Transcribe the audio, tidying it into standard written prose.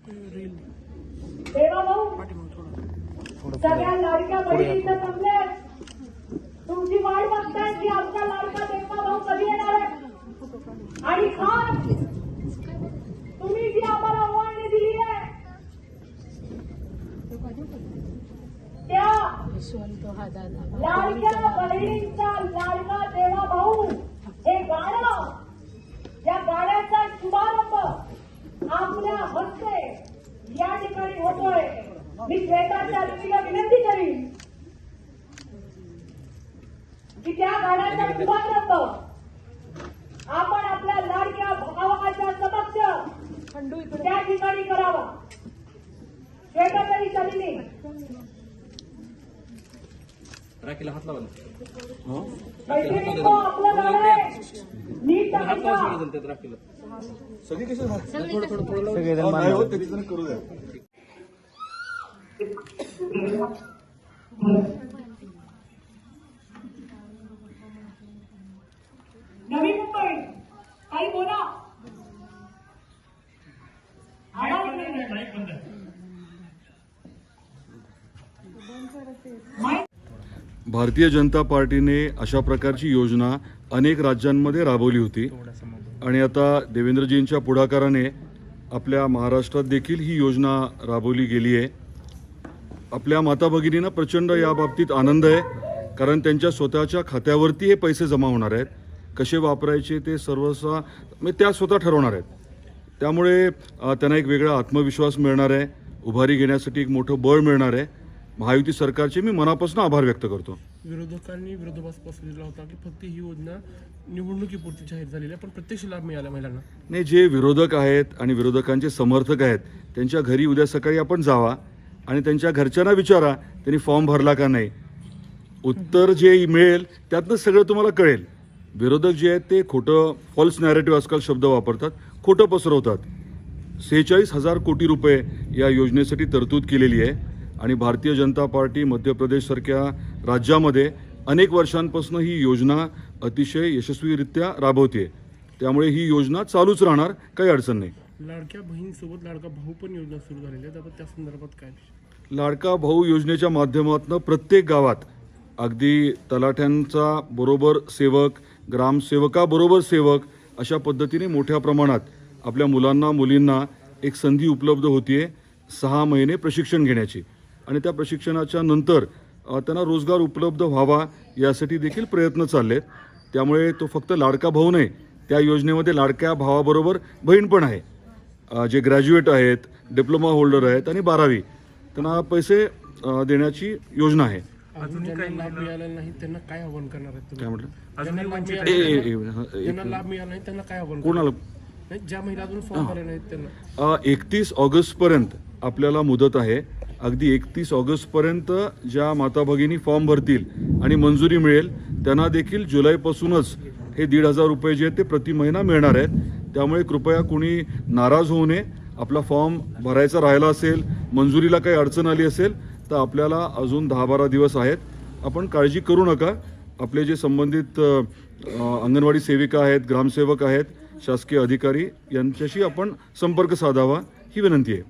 देवा भाऊ सगळ्या लाडक्या बहिणींचं जमले तुमची वाट बघताय की आमचा लाडका देवा भाऊ कधी येणार आहे आणि खास तुम्ही जी आम्हाला ओवाळणी दिली आहे त्या लाडक्या बहिणींचा लाडका देवा भाऊ हे गाणं या गाण्याचा शुभारंभ आपल्या हस्ते या ठिकाणी होतोय। मी श्वेताच्या व्यक्तीला विनंती करीन की त्या गाण्याचा शुभारंभ आपण आपल्या लाडक्या भावाच्या समक्ष त्या ठिकाणी करावा। श्वेताताई चालीने राखीला हात लावा मैत्रिणींनो आपलं गाणं आहे नीट हात ऐका। लावा त्यात राखीला सगळी कशी सगळेजण नाही होत किती जण करू द्या। नवी मुंबई काही बोला भारतीय जनता पार्टीने अशा प्रकारची योजना अनेक राज्यांमध्ये राबवली होती आणि आता देवेंद्रजींच्या पुढाकाराने आपल्या महाराष्ट्रात देखील ही योजना राबवली गेली आहे। आपल्या माता भगिनींना प्रचंड या बाबतीत आनंद आहे, कारण त्यांच्या स्वतःच्या खात्यावरती हे पैसे जमा होणार आहेत। कसे वापरायचे ते म्हणजे त्या स्वतः ठरवणार आहेत। त्यामुळे त्यांना एक वेगळा आत्मविश्वास मिळणार आहे, उभारी घेण्यासाठी एक मोठं बळ मिळणार आहे। महायुती सरकारचे मी मनापासून आभार व्यक्त करतो। विरोधकांनी विरोधाभास पसरवला होता की फक्त ही योजना निवडणुकीपुरती जाहीर झालेली आहे, पण प्रत्यक्ष लाभ मिळाला महिलांना। नाही, जे विरोधक आहेत आणि विरोधकांचे समर्थक आहेत त्यांच्या घरी उद्या सकाळी आपण जावा आणि त्यांच्या घरच्यांना विचारा त्यांनी फॉर्म भरला का नाही। उत्तर जे मिळेल त्यातनं सगळं तुम्हाला कळेल। विरोधक जे आहेत ते खोटं फॉल्स नॅरेटिव्ह आजकाल शब्द वापरतात, खोटं पसरवतात। 46,000 कोटी रुपये या योजनेसाठी तरतूद केलेली आहे आणि भारतीय जनता पार्टी मध्य प्रदेशसारख्या राज्यामध्ये अनेक वर्षांपासून ही योजना अतिशय यशस्वीरित्या राबवते। त्यामुळे ही योजना चालूच राहणार, काही अडचण नाही। लाडक्या बहिणीसोबत लाडका भाऊ पण योजना सुरू झालेली आहे, त्या संदर्भात काय? लाडका भाऊ योजनेच्या माध्यमातून प्रत्येक गावात अगदी तलाठ्यांचा बरोबर सेवक, ग्रामसेवकाबरोबर सेवक अशा पद्धतीने मोठ्या प्रमाणात आपल्या मुलांना मुलींना एक संधी उपलब्ध होतीये 6 महिने प्रशिक्षण घेण्याची आणि त्या प्रशिक्षणाच्या नंतर त्यांना रोजगार उपलब्ध व्हावा यासाठी देखील प्रयत्न चाललेत। त्यामुळे तो फक्त लाडका भाऊ नाही, त्या योजनेमध्ये लाडक्या भावाबरोबर बहीण पण आहे। जे ग्रॅज्युएट आहेत, डिप्लोमा होल्डर आहेत आणि 12वी त्यांना पैसे देण्याची योजना आहे। अजून ज्यांना लाभ मिळाला नाही त्यांना काय आव्हान करणार आहेत तुम्ही? काय म्हटलं? ज्यांना लाभ मिळाला नाही त्यांना काय आव्हान कोणाला? नाही, ज्या महिला अजून फॉर्म भरले नाहीत त्यांना 31 ऑगस्टपर्यंत आपल्याला मुदत आहे। अगदी 31 ऑगस्टपर्यंत ज्या माता भगिनी फॉर्म भरतील आणि मंजुरी मिळेल त्यांना देखील जुलैपासूनच हे 1,500 रुपये जे आहेत ते प्रति महिना मिळणार आहेत। त्यामुळे कृपया कोणी नाराज होऊ नये। आपला फॉर्म भरायचा राहिला असेल, मंजुरीला काही अडचण आली असेल तर आपल्याला अजून 10-12 दिवस आहेत, आपण काळजी करू नका। आपले जे संबंधित अंगणवाडी सेविका आहेत, ग्रामसेवक आहेत, शासकीय अधिकारी यांच्याशी आपण संपर्क साधावा ही विनंती आहे।